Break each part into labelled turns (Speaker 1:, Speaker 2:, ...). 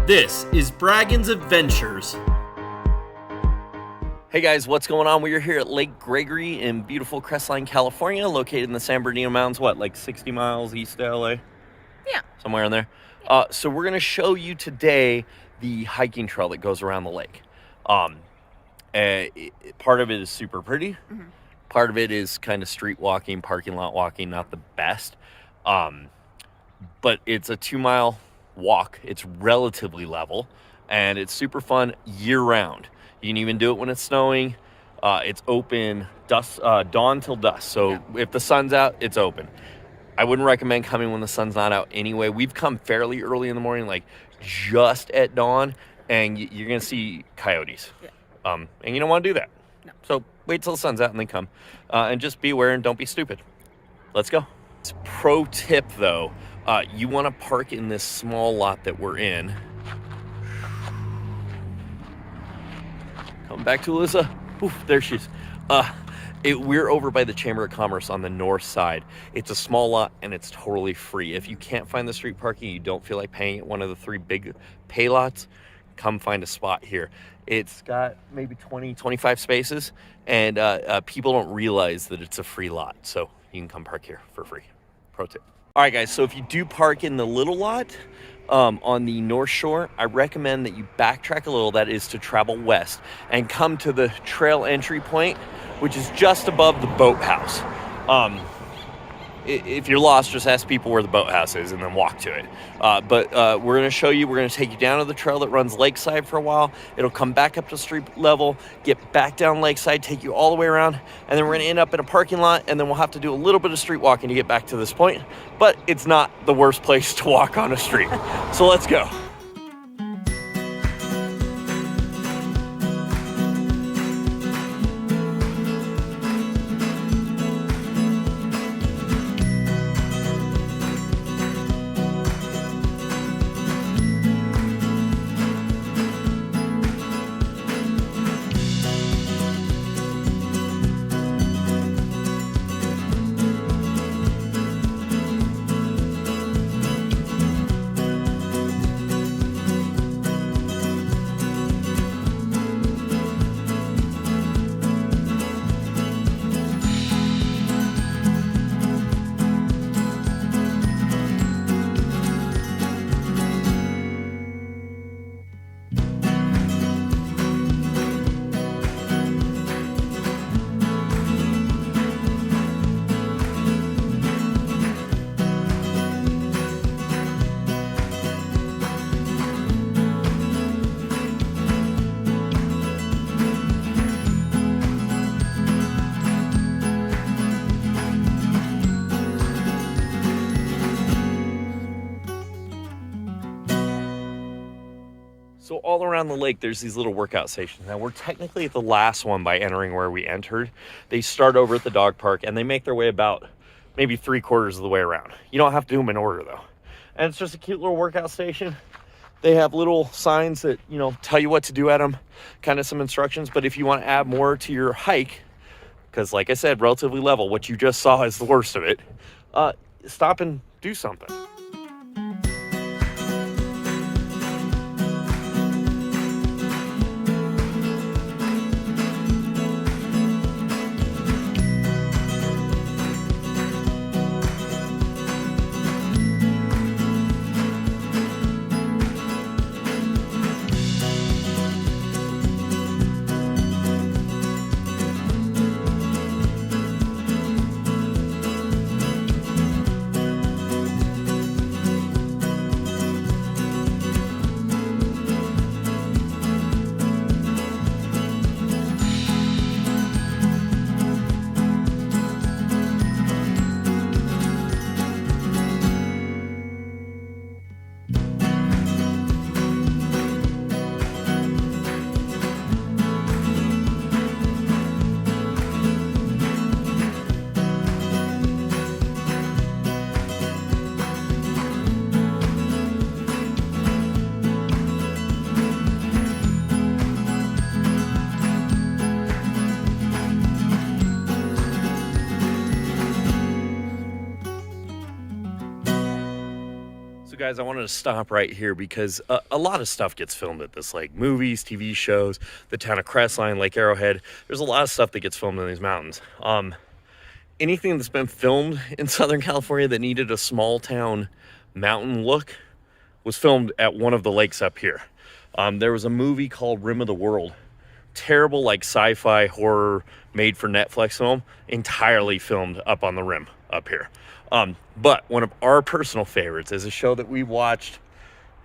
Speaker 1: This is Braggins Adventures.
Speaker 2: Hey guys, what's going on? We are here at Lake Gregory in beautiful Crestline, California, located in the San Bernardino Mountains, like 60 miles east of LA?
Speaker 3: Yeah.
Speaker 2: Somewhere in there.
Speaker 3: Yeah.
Speaker 2: So we're going to show you today the hiking trail that goes around the lake. Part of it is super pretty.
Speaker 3: Mm-hmm.
Speaker 2: Part of it is kind of street walking, parking lot walking, not the best. But it's a 2-mile walk. It's relatively level, and it's super fun year-round. You can even do it when it's snowing. It's open dawn till dusk. So if the sun's out, it's open. I wouldn't recommend coming when the sun's not out anyway. We've come fairly early in the morning, like just at dawn, and you're going to see coyotes.
Speaker 3: Yeah.
Speaker 2: And you don't want to do that.
Speaker 3: No.
Speaker 2: So wait till the sun's out and then come. And just be aware and don't be stupid. Let's go. Pro tip, though, you want to park in this small lot that we're in. Come back to Alyssa. Oof, there she is. We're over by the Chamber of Commerce on the north side. It's a small lot and it's totally free. If you can't find the street parking, you don't feel like paying at one of the 3 big pay lots, come find a spot here. It's got maybe 20, 25 spaces, and people don't realize that it's a free lot. So you can come park here for free. Pro tip. All right, guys, so if you do park in the little lot on the North Shore, I recommend that you backtrack a little, that is to travel west, and come to the trail entry point, which is just above the boathouse. If you're lost, just ask people where the boathouse is and then walk to it. But we're going to show you, we're going to take you down to the trail that runs lakeside for a while. It'll come back up to street level, get back down lakeside, take you all the way around, and then we're going to end up in a parking lot, and then we'll have to do a little bit of street walking to get back to this point. But it's not the worst place to walk on a street. So let's go. So all around the lake, there's these little workout stations. Now, we're technically at the last one by entering where we entered. They start over at the dog park, and they make their way about maybe 3/4 of the way around. You don't have to do them in order, though. And it's just a cute little workout station. They have little signs that, tell you what to do at them, kind of some instructions. But if you want to add more to your hike, because like I said, relatively level, what you just saw is the worst of it, stop and do something. So guys, I wanted to stop right here because a lot of stuff gets filmed at this lake. Movies, TV shows, the town of Crestline, Lake Arrowhead. There's a lot of stuff that gets filmed in these mountains. Anything that's been filmed in Southern California that needed a small town mountain look was filmed at one of the lakes up here. There was a movie called Rim of the World. Terrible, like sci-fi horror made for Netflix film, entirely filmed up on the rim up here. But one of our personal favorites is a show that we watched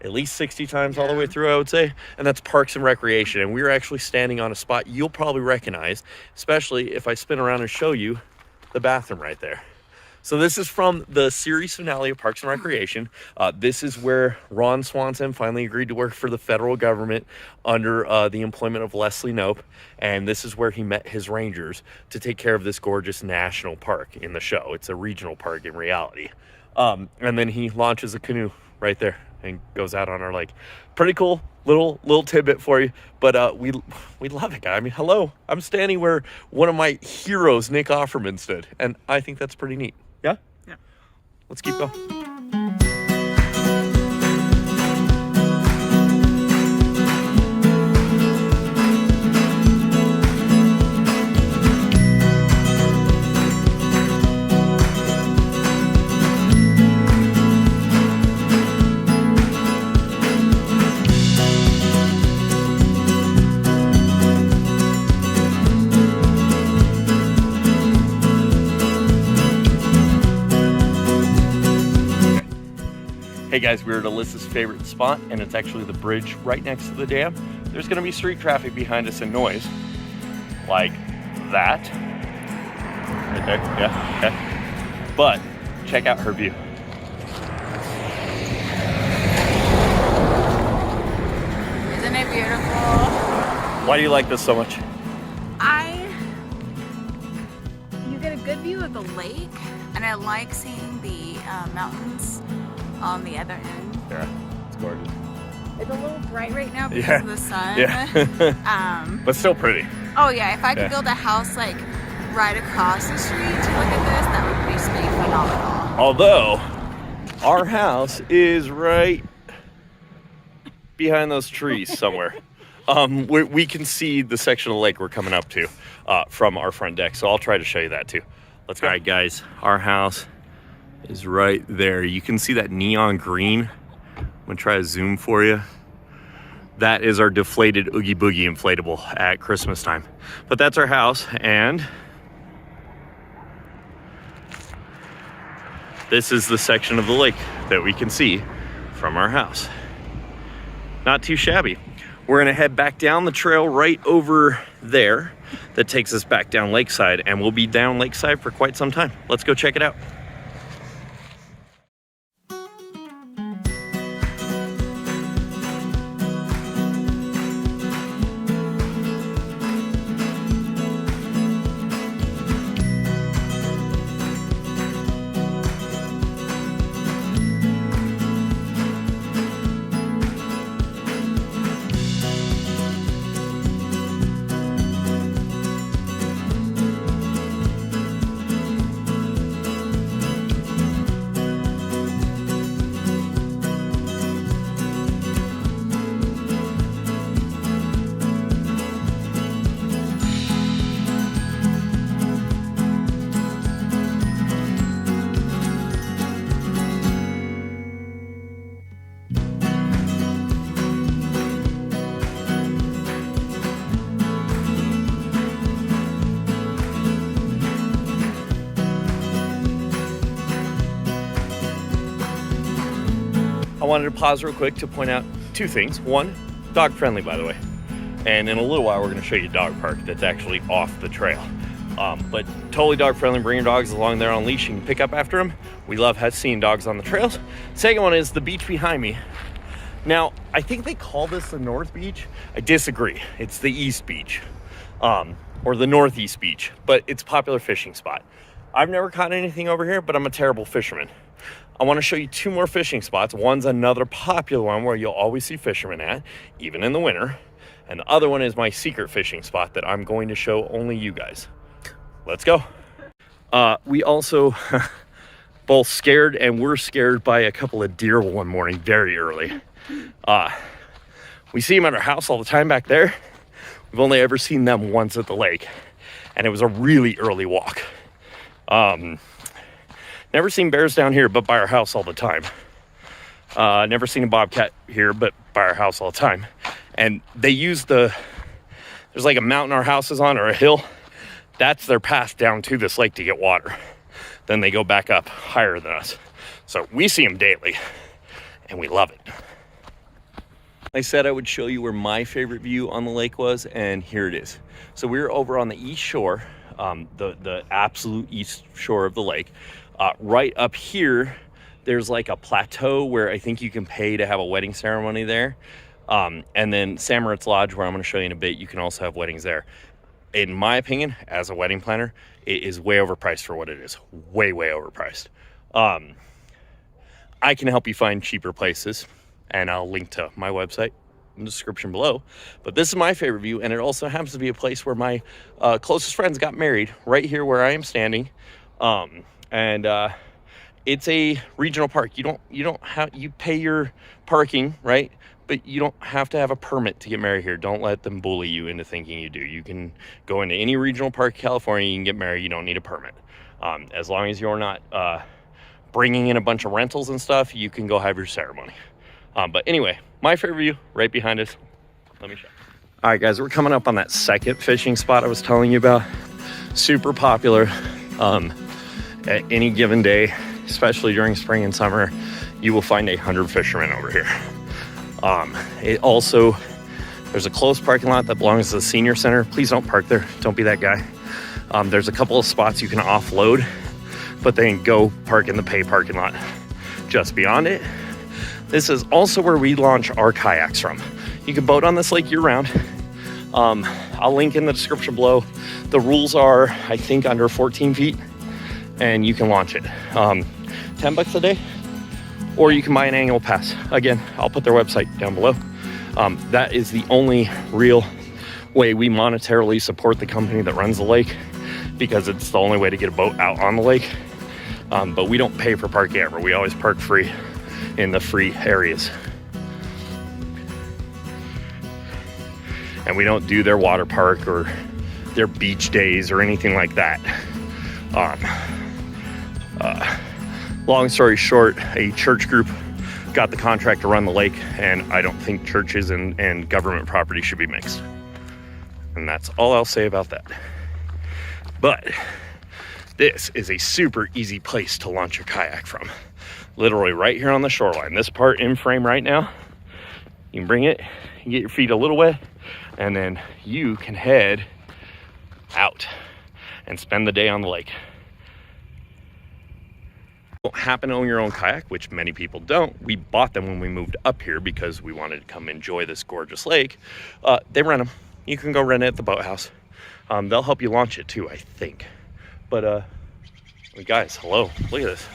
Speaker 2: at least 60 times all the way through, I would say, and that's Parks and Recreation. And we're actually standing on a spot you'll probably recognize, especially if I spin around and show you the bathroom right there. So this is from the series finale of Parks and Recreation. This is where Ron Swanson finally agreed to work for the federal government under the employment of Leslie Knope. And this is where he met his rangers to take care of this gorgeous national park in the show. It's a regional park in reality. And then he launches a canoe right there and goes out on our lake. Pretty cool little tidbit for you, but we love it, guy. I mean, hello, I'm standing where one of my heroes, Nick Offerman, stood, and I think that's pretty neat. Yeah?
Speaker 1: Yeah.
Speaker 2: Let's keep going. Hey guys, we're at Alyssa's favorite spot, and it's actually the bridge right next to the dam. There's gonna be street traffic behind us and noise, like that. Right there, yeah, okay. But check out her view.
Speaker 3: Isn't it beautiful?
Speaker 2: Why do you like this so much?
Speaker 3: You get a good view of the lake, and I like seeing the mountains on the other end.
Speaker 2: Yeah, it's gorgeous.
Speaker 3: It's a little bright right now because of the sun.
Speaker 2: Yeah. But still pretty.
Speaker 3: Oh yeah, if I could build a house like right across the street to look at this, that would be phenomenal.
Speaker 2: Although, our house is right behind those trees somewhere. We can see the section of the lake we're coming up to from our front deck, so I'll try to show you that too. Let's go. All right, guys, our house is right there. You can see that neon green. I'm gonna try to zoom for you. That is our deflated Oogie Boogie inflatable at Christmas time. But that's our house, and this is the section of the lake that we can see from our house. Not too shabby. We're gonna head back down the trail right over there that takes us back down Lakeside, and we'll be down Lakeside for quite some time. Let's go check it out. I wanted to pause real quick to point out two things. One, dog friendly, by the way. And in a little while, we're going to show you a dog park that's actually off the trail. But totally dog friendly. Bring your dogs along there on leash. You can pick up after them. We love seeing dogs on the trails. Second one is the beach behind me. Now, I think they call this the North Beach. I disagree. It's the East Beach, or the Northeast Beach, but it's a popular fishing spot. I've never caught anything over here, but I'm a terrible fisherman. I want to show you two more fishing spots. One's another popular one where you'll always see fishermen at, even in the winter. And the other one is my secret fishing spot that I'm going to show only you guys. Let's go. We also both scared and were scared by a couple of deer one morning very early. We see them at our house all the time back there. We've only ever seen them once at the lake, and it was a really early walk. Never seen bears down here, but by our house all the time. Never seen a bobcat here, but by our house all the time. And they use there's like a mountain our house is on, or a hill. That's their path down to this lake to get water. Then they go back up higher than us. So we see them daily, and we love it. I said I would show you where my favorite view on the lake was, and here it is. So we're over on the east shore, the absolute east shore of the lake. Right up here, there's like a plateau where I think you can pay to have a wedding ceremony there. And then St. Moritz Lodge, where I'm going to show you in a bit, you can also have weddings there. In my opinion, as a wedding planner, it is way overpriced for what it is. Way, way overpriced. I can help you find cheaper places, and I'll link to my website in the description below. But this is my favorite view, and it also happens to be a place where my closest friends got married, right here where I am standing. It's a regional park. You pay your parking, right? But you don't have to have a permit to get married here. Don't let them bully you into thinking you do. You can go into any regional park in California, you can get married, you don't need a permit. As long as you're not bringing in a bunch of rentals and stuff, you can go have your ceremony. But anyway, my favorite view, right behind us. Let me show you. All right, guys, we're coming up on that second fishing spot I was telling you about. Super popular at any given day, especially during spring and summer. You will find 100 fishermen over here. There's a closed parking lot that belongs to the senior center. Please don't park there. Don't be that guy. There's a couple of spots you can offload, but then go park in the pay parking lot just beyond it. This is also where we launch our kayaks from. You can boat on this lake year round. I'll link in the description below. The rules are, I think, under 14 feet, and you can launch it. $10 a day, or you can buy an annual pass. Again, I'll put their website down below. That is the only real way we monetarily support the company that runs the lake, because it's the only way to get a boat out on the lake. But we don't pay for parking ever. We always park free in the free areas. And we don't do their water park or their beach days or anything like that. Long story short, a church group got the contract to run the lake, and I don't think churches and government property should be mixed. And that's all I'll say about that. But this is a super easy place to launch your kayak from. Literally right here on the shoreline. This part in frame right now, you can bring it, you get your feet a little wet, and then you can head out and spend the day on the lake. Don't happen to own your own kayak, which many people don't. We bought them when we moved up here because we wanted to come enjoy this gorgeous lake. They rent them. You can go rent it at the boathouse. They'll help you launch it too, I think. But guys, hello, look at this.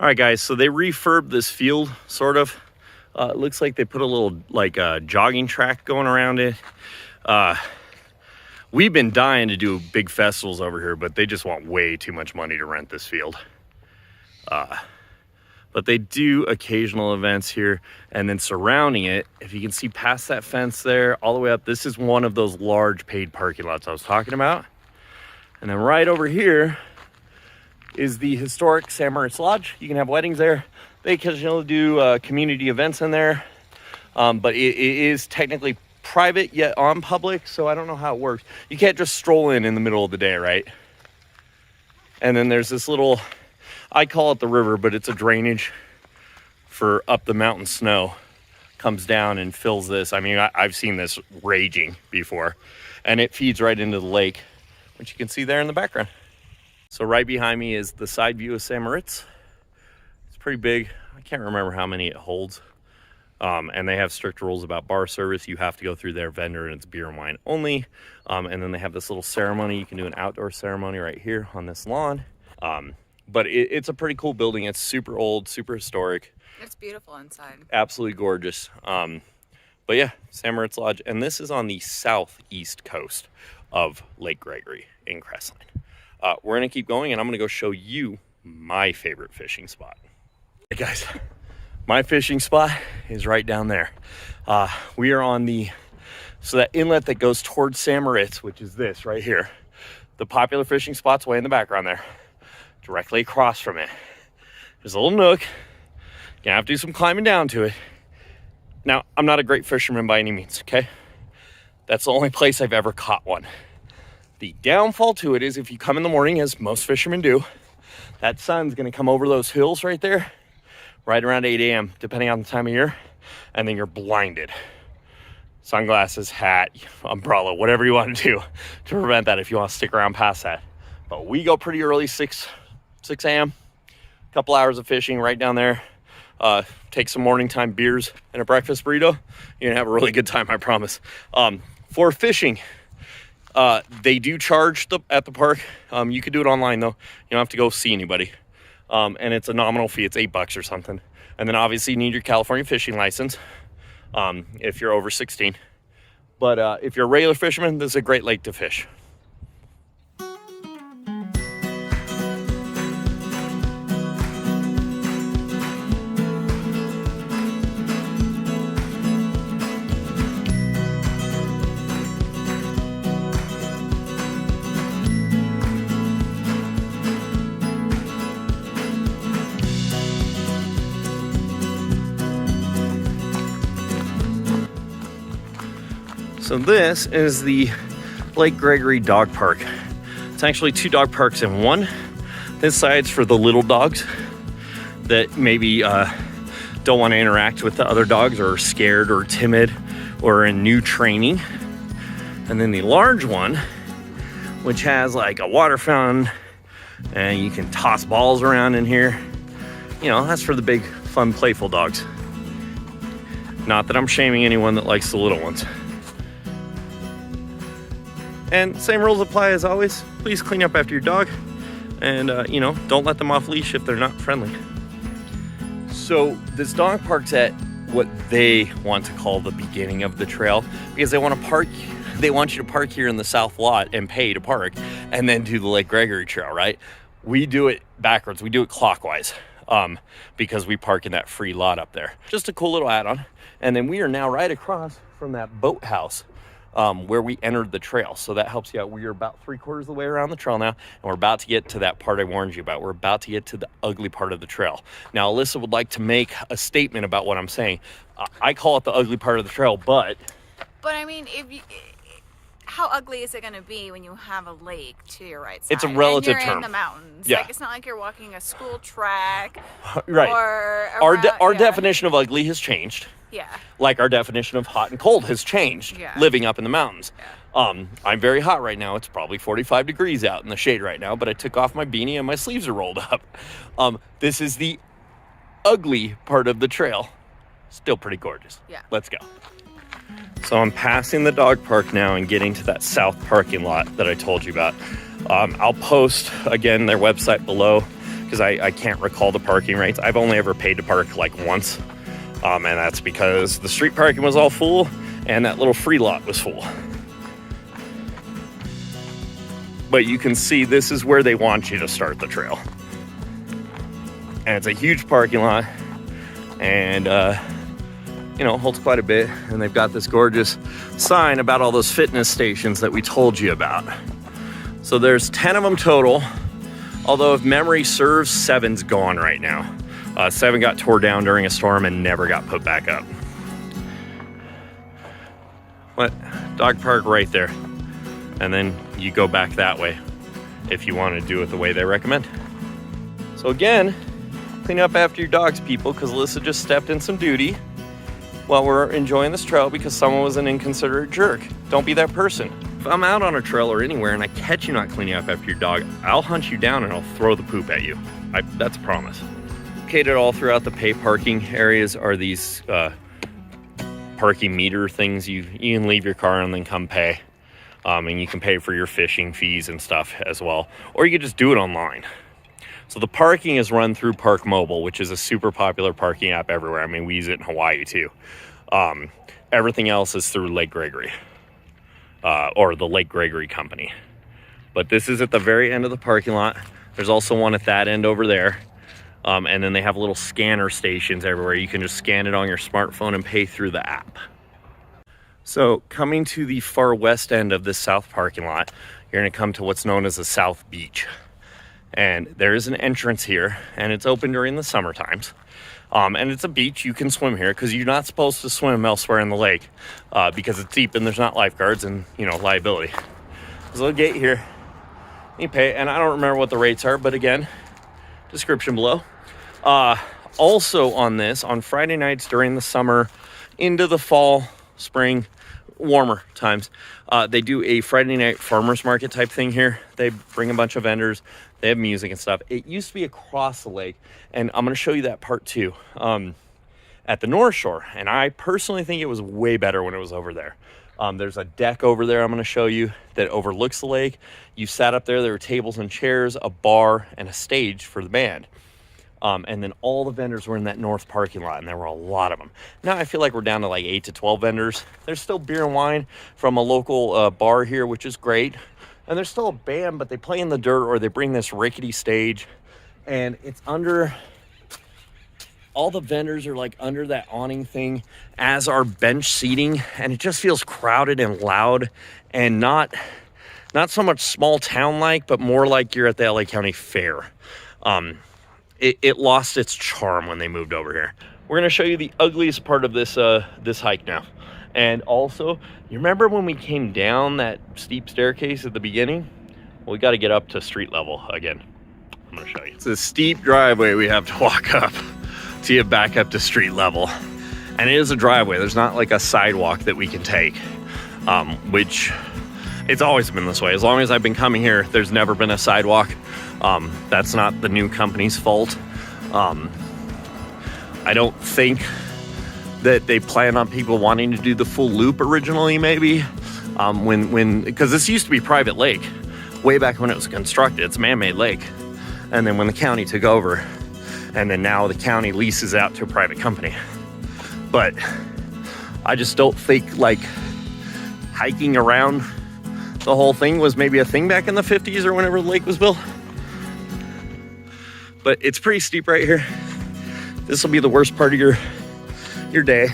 Speaker 2: All right, guys, so they refurbed this field, sort of. It looks like they put a little jogging track going around it. We've been dying to do big festivals over here, but they just want way too much money to rent this field. But they do occasional events here, and then surrounding it, if you can see past that fence there, all the way up, this is one of those large paid parking lots I was talking about. And then right over here is the historic St. Moritz Lodge. You can have weddings there. They occasionally do community events in there, but it is technically private yet on public, so I don't know how it works. You can't just stroll in the middle of the day, right? And then there's this little, I call it the river, but it's a drainage for up the mountain snow. Comes down and fills this. I mean, I've seen this raging before, and it feeds right into the lake, which you can see there in the background. So right behind me is the side view of St. Moritz. It's pretty big. I can't remember how many it holds. And they have strict rules about bar service. You have to go through their vendor, and it's beer and wine only. And then they have this little ceremony. You can do an outdoor ceremony right here on this lawn. But it's a pretty cool building. It's super old, super historic.
Speaker 3: It's beautiful inside. Absolutely
Speaker 2: gorgeous. But yeah, St. Moritz Lodge. And this is on the southeast coast of Lake Gregory in Crestline. We're going to keep going, and I'm going to go show you my favorite fishing spot. Hey guys, my fishing spot is right down there. We are on that inlet that goes towards St. Moritz, which is this right here. The popular fishing spot's way in the background there. Directly across from it. There's a little nook. You're gonna have to do some climbing down to it. Now, I'm not a great fisherman by any means, okay? That's the only place I've ever caught one. The downfall to it is if you come in the morning, as most fishermen do, that sun's gonna come over those hills right there, right around 8 a.m., depending on the time of year, and then you're blinded. Sunglasses, hat, umbrella, whatever you want to do to prevent that if you want to stick around past that. But we go pretty early, 6 a.m., a couple hours of fishing right down there. Take some morning time beers and a breakfast burrito. You're gonna have a really good time, I promise. For fishing, they do charge at the park. You could do it online though. You don't have to go see anybody. And it's a nominal fee. It's $8 or something. And then obviously you need your California fishing license if you're over 16. But if you're a regular fisherman, this is a great lake to fish. So this is the Lake Gregory dog park. It's actually 2 dog parks in one. This side's for the little dogs that maybe don't want to interact with the other dogs or are scared or timid or in new training. And then the large one, which has like a water fountain and you can toss balls around in here. You know, that's for the big, fun, playful dogs. Not that I'm shaming anyone that likes the little ones. And same rules apply as always. Please clean up after your dog and, don't let them off leash if they're not friendly. So this dog park's at what they want to call the beginning of the trail because they want you to park here in the south lot and pay to park and then do the Lake Gregory trail, right? We do it backwards. We do it clockwise because we park in that free lot up there. Just a cool little add-on. And then we are now right across from that boathouse where we entered the trail. So that helps you out. We are about 3/4 of the way around the trail now, and we're about to get to that part I warned you about. We're about to get to the ugly part of the trail. Now, Alyssa would like to make a statement about what I'm saying. I call it the ugly part of the trail, but
Speaker 3: I mean, how ugly is it going to be when you have a lake to your right side?
Speaker 2: It's a relative
Speaker 3: and you're
Speaker 2: term.
Speaker 3: in the mountains.
Speaker 2: Yeah.
Speaker 3: Like, it's not like you're walking a school track.
Speaker 2: Right.
Speaker 3: Or
Speaker 2: our definition of ugly has changed.
Speaker 3: Yeah.
Speaker 2: Like our definition of hot and cold has changed living up in the mountains.
Speaker 3: Yeah.
Speaker 2: I'm very hot right now. It's probably 45 degrees out in the shade right now, but I took off my beanie and my sleeves are rolled up. This is the ugly part of the trail. Still pretty gorgeous.
Speaker 3: Yeah.
Speaker 2: Let's go. So I'm passing the dog park now and getting to that south parking lot that I told you about. I'll post, again, their website below because I can't recall the parking rates. I've only ever paid to park like once. And that's because the street parking was all full and that little free lot was full. But you can see this is where they want you to start the trail. And it's a huge parking lot and, holds quite a bit. And they've got this gorgeous sign about all those fitness stations that we told you about. So there's 10 of them total. Although if memory serves, 7's gone right now. 7 got tore down during a storm and never got put back up. What? Dog park right there. And then you go back that way if you want to do it the way they recommend. So again, clean up after your dogs, people, because Alyssa just stepped in some duty while we're enjoying this trail because someone was an inconsiderate jerk. Don't be that person. If I'm out on a trail or anywhere and I catch you not cleaning up after your dog, I'll hunt you down and I'll throw the poop at you. That's a promise. Located all throughout the pay parking areas are these parking meter things. You can leave your car and then come pay. And you can pay for your fishing fees and stuff as well. Or you can just do it online. So the parking is run through Park Mobile, which is a super popular parking app everywhere. I mean, we use it in Hawaii too. Everything else is through Lake Gregory, or the Lake Gregory company. But this is at the very end of the parking lot. There's also one at that end over there. And then they have little scanner stations everywhere. You can just scan it on your smartphone and pay through the app. So coming to the far west end of this south parking lot, you're gonna come to what's known as the South Beach. And there is an entrance here, and it's open during the summer times. And it's a beach. You can swim here because you're not supposed to swim elsewhere in the lake because it's deep and there's not lifeguards and, you know, liability. There's a little gate here. You pay, and I don't remember what the rates are, but again, description below. Also on this, on Friday nights during the summer into the fall, spring, warmer times, they do a Friday night farmers market type thing here. They bring a bunch of vendors. They have music and stuff. It used to be across the lake, and I'm going to show you that part too, at the North Shore. And I personally think it was way better when it was over there. There's a deck over there I'm going to show you that overlooks the lake. You sat up there. There were tables and chairs, a bar, and a stage for the band. And then all the vendors were in that north parking lot, and there were a lot of them. Now I feel like we're down to like 8 to 12 vendors. There's still beer and wine from a local bar here, which is great. And there's still a band, but they play in the dirt or they bring this rickety stage. And it's under, all the vendors are like under that awning thing, as are bench seating. And it just feels crowded and loud and not so much small town like, but more like you're at the LA County Fair. It lost its charm when they moved over here. We're gonna show you the ugliest part of this this hike now. And also, you remember when we came down that steep staircase at the beginning? Well, we got to get up to street level again. I'm gonna show you. It's a steep driveway we have to walk up to get back up to street level. And it is a driveway. There's not like a sidewalk that we can take, which it's always been this way. As long as I've been coming here, there's never been a sidewalk. That's not the new company's fault. I don't think that they plan on people wanting to do the full loop originally, maybe. Because this used to be private lake way back when it was constructed. It's a man-made lake. And then when the county took over, and then now the county leases out to a private company. But I just don't think like hiking around the whole thing was maybe a thing back in the 50s or whenever the lake was built. But it's pretty steep right here. This will be the worst part of your day.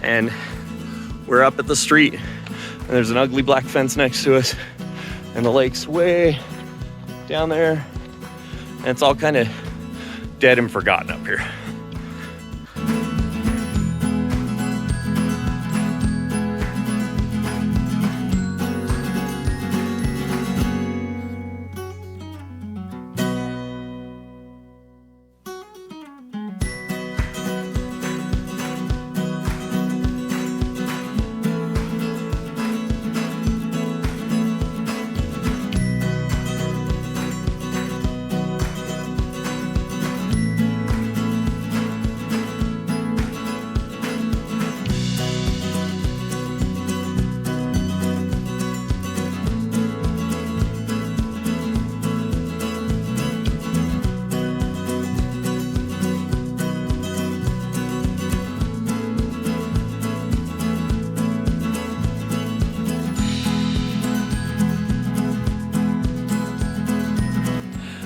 Speaker 2: And we're up at the street, and there's an ugly black fence next to us, and the lake's way down there, and it's all kind of dead and forgotten up here.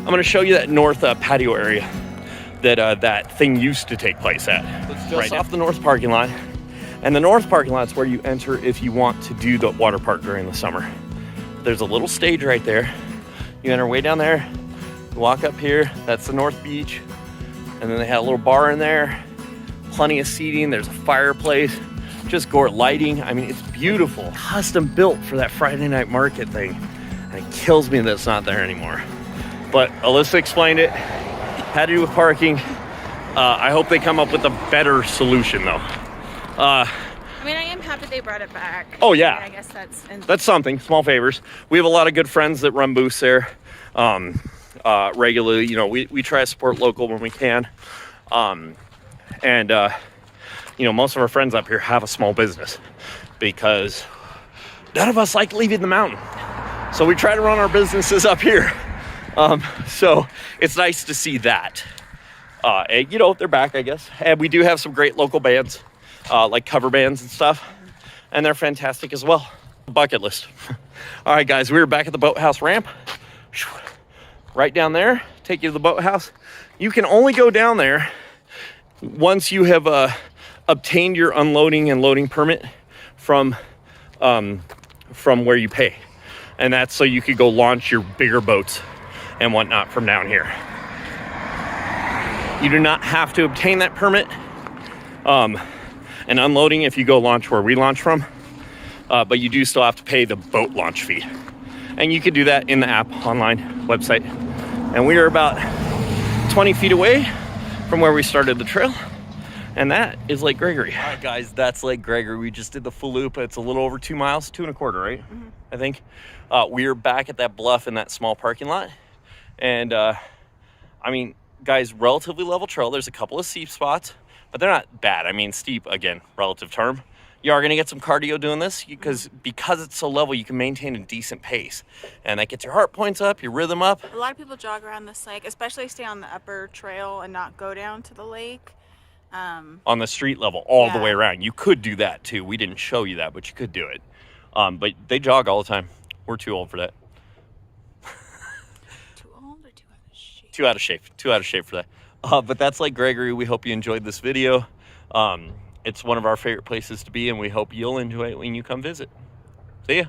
Speaker 2: I'm going to show you that north patio area that that thing used to take place at. It's just right off the north parking lot. And the north parking lot is where you enter if you want to do the water park during the summer. There's a little stage right there. You enter way down there, you walk up here, that's the North Beach. And then they had a little bar in there, plenty of seating, there's a fireplace, just gore lighting. I mean, it's beautiful. Custom built for that Friday night market thing. And it kills me that it's not there anymore. But Alyssa explained it, had to do with parking. I hope they come up with a better solution though.
Speaker 3: I mean, I am happy they brought it back.
Speaker 2: Oh yeah.
Speaker 3: I guess that's
Speaker 2: something, small favors. We have a lot of good friends that run booths there regularly. You know, we try to support local when we can. You know, most of our friends up here have a small business because none of us like leaving the mountain. So we try to run our businesses up here. So it's nice to see that. And, you know, they're back, I guess. And we do have some great local bands, like cover bands and stuff. And they're fantastic as well. Bucket list. All right, guys, we're back at the boathouse ramp. right down there, take you to the boathouse. You can only go down there once you have obtained your unloading and loading permit from where you pay. And that's so you could go launch your bigger boats and whatnot from down here. You do not have to obtain that permit and unloading if you go launch where we launch from, but you do still have to pay the boat launch fee. And you can do that in the app, online, website. And we are about 20 feet away from where we started the trail. And that is Lake Gregory. All right, guys, that's Lake Gregory. We just did the full loop. It's a little over 2 miles, 2.25, right? Mm-hmm. I think. We're back at that bluff in that small parking lot. And, I mean, guys, relatively level trail. There's a couple of steep spots, but they're not bad. I mean, steep, again, relative term. You are going to get some cardio doing this because it's so level, you can maintain a decent pace. And that gets your heart points up, your rhythm up.
Speaker 3: A lot of people jog around this lake, especially stay on the upper trail and not go down to the lake.
Speaker 2: On the street level, all the way around. You could do that too. We didn't show you that, but you could do it. But they jog all the time. We're too old for that.
Speaker 3: Too old or too out of shape?
Speaker 2: Too out of shape. Too out of shape for that. But that's Lake Gregory. We hope you enjoyed this video. It's one of our favorite places to be, and we hope you'll enjoy it when you come visit. See ya.